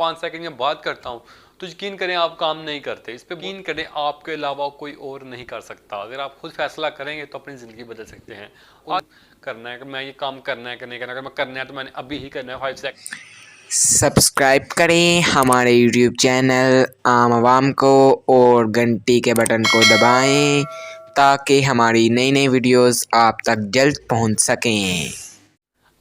5 second में बात करता हूँ तो यकीन करें आप काम नहीं करते। इस पे यकीन करें आपके अलावा कोई और नहीं कर सकता। अगर आप खुद फैसला करेंगे तो अपनी ज़िंदगी बदल सकते हैं। और करना है कि मैं ये काम करना है कि नहीं करना, अगर मैं करना है तो मैंने अभी ही करना है 5 सेकंड। सब्सक्राइब करें हमारे YouTube चैनल आम आवाम को और घंटी के बटन को दबाएं ताकि हमारी नई नई वीडियोस आप तक जल्द पहुंच सकें।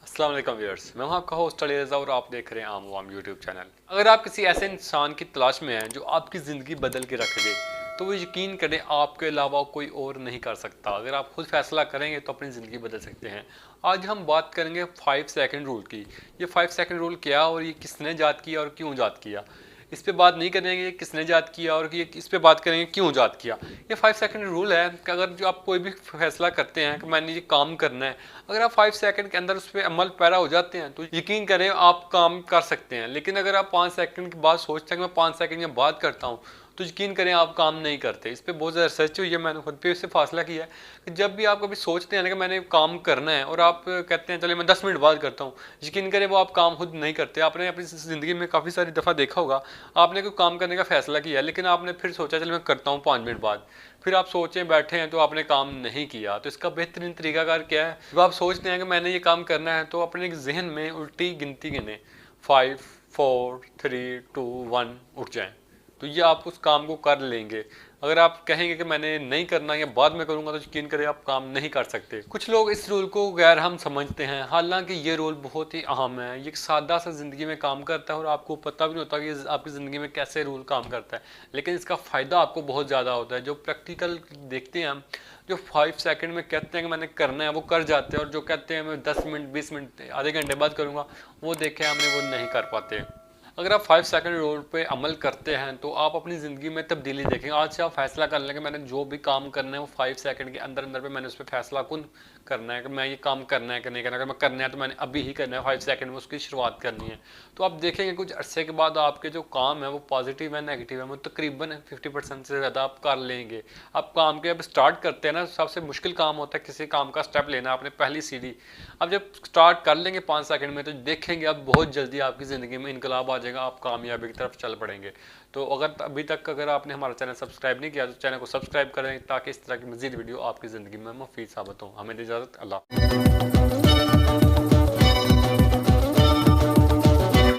अस्सलाम वालेकुम व्यूअर्स, मैं हूं आपका होस्ट अली रज़ा और आप देख रहे हैं आम आवाम यूट्यूब चैनल। अगर आप किसी ऐसे इंसान की तलाश में हैं जो आपकी ज़िंदगी बदल के रख दे तो वो यकीन करें आपके अलावा कोई और नहीं कर सकता। अगर आप खुद फैसला करेंगे तो अपनी ज़िंदगी बदल सकते हैं। आज हम बात करेंगे 5 सेकंड रूल की। ये 5 सेकंड रूल क्या और ये किसने ईजाद किया और क्यों ईजाद किया, इस पे बात नहीं करेंगे किसने ईजाद किया और ये इस पे बात करेंगे क्यों ईजाद किया। ये 5 सेकंड रूल है कि अगर जो आप कोई भी फैसला करते हैं कि मैंने ये काम करना है, अगर आप 5 सेकंड के अंदर उस पर अमल पैरा हो जाते हैं तो यकीन करें आप काम कर सकते हैं। लेकिन अगर आप 5 सेकंड के बाद सोचते हैं कि मैं 5 सेकंड में बात करता हूँ तो यकीन करें आप काम नहीं करते। इस पे बहुत ज़्यादा रिसर्च हुई है, मैंने खुद पे इससे फासला किया है कि जब भी आप कभी सोचते हैं ना कि मैंने काम करना है और आप कहते हैं चलिए मैं 10 मिनट बाद करता हूँ, यकीन करें वो आप काम खुद नहीं करते। आपने अपनी ज़िंदगी में काफ़ी सारी दफ़ा देखा होगा, आपने कोई काम करने का फैसला किया लेकिन आपने फिर सोचा चलिए मैं करता हूँ 5 मिनट बाद, फिर आप सोचें बैठे हैं तो आपने काम नहीं किया। तो इसका बेहतरीन तरीकाकार क्या है, जब आप सोचते हैं कि मैंने ये काम करना है तो अपने जहन में उल्टी गिनती गिने 5 4 3 2 1 उठ जाएं, तो ये आप उस काम को कर लेंगे। अगर आप कहेंगे कि मैंने नहीं करना या बाद में करूंगा तो यकीन करें आप काम नहीं कर सकते। कुछ लोग इस रूल को गैर हम समझते हैं, हालांकि ये रूल बहुत ही अहम है। ये एक सादा सा ज़िंदगी में काम करता है और आपको पता भी नहीं होता कि आपकी ज़िंदगी में कैसे रूल काम करता है, लेकिन इसका फ़ायदा आपको बहुत ज़्यादा होता है। जो प्रैक्टिकल देखते हैं हम, जो 5 सेकंड में कहते हैं कि मैंने करना है वो कर जाते हैं, और जो कहते हैं मैं 10 मिनट 20 मिनट आधे घंटे बाद करूँगा, वो देखें हमने वो नहीं कर पाते। अगर आप 5 सेकंड रूल पे अमल करते हैं तो आप अपनी ज़िंदगी में तब्दीली देखेंगे। आज से आप फैसला कर लेंगे मैंने जो भी काम करना है वो 5 सेकंड के अंदर अंदर पे मैंने उस पर फैसला कौन करना है कि मैं ये काम करना है कि नहीं करना। अगर मैं करना है तो मैंने अभी ही करना है, 5 सेकंड में उसकी शुरुआत करनी है। तो आप देखेंगे कुछ अरसे के बाद आपके जो काम है वो पॉजिटिव है नेगेटिव है वो तकरीबन 50% से ज़्यादा आप कर लेंगे। आप काम के अब स्टार्ट करते हैं ना, सबसे मुश्किल काम होता है किसी काम का स्टेप लेना, आपने पहली सीढ़ी। अब जब स्टार्ट कर लेंगे 5 सेकंड में तो देखेंगे अब बहुत जल्दी आपकी ज़िंदगी में इनकलाब आ जाएगा, आप कामयाबी की तरफ चल पड़ेंगे। तो अगर अभी तक अगर आपने हमारा चैनल सब्सक्राइब नहीं किया तो चैनल को सब्सक्राइब करें ताकि इस तरह की मज़ीद वीडियो आपकी ज़िंदगी में मुफीद साबित हो। हमें इजाज़त, अल्लाह।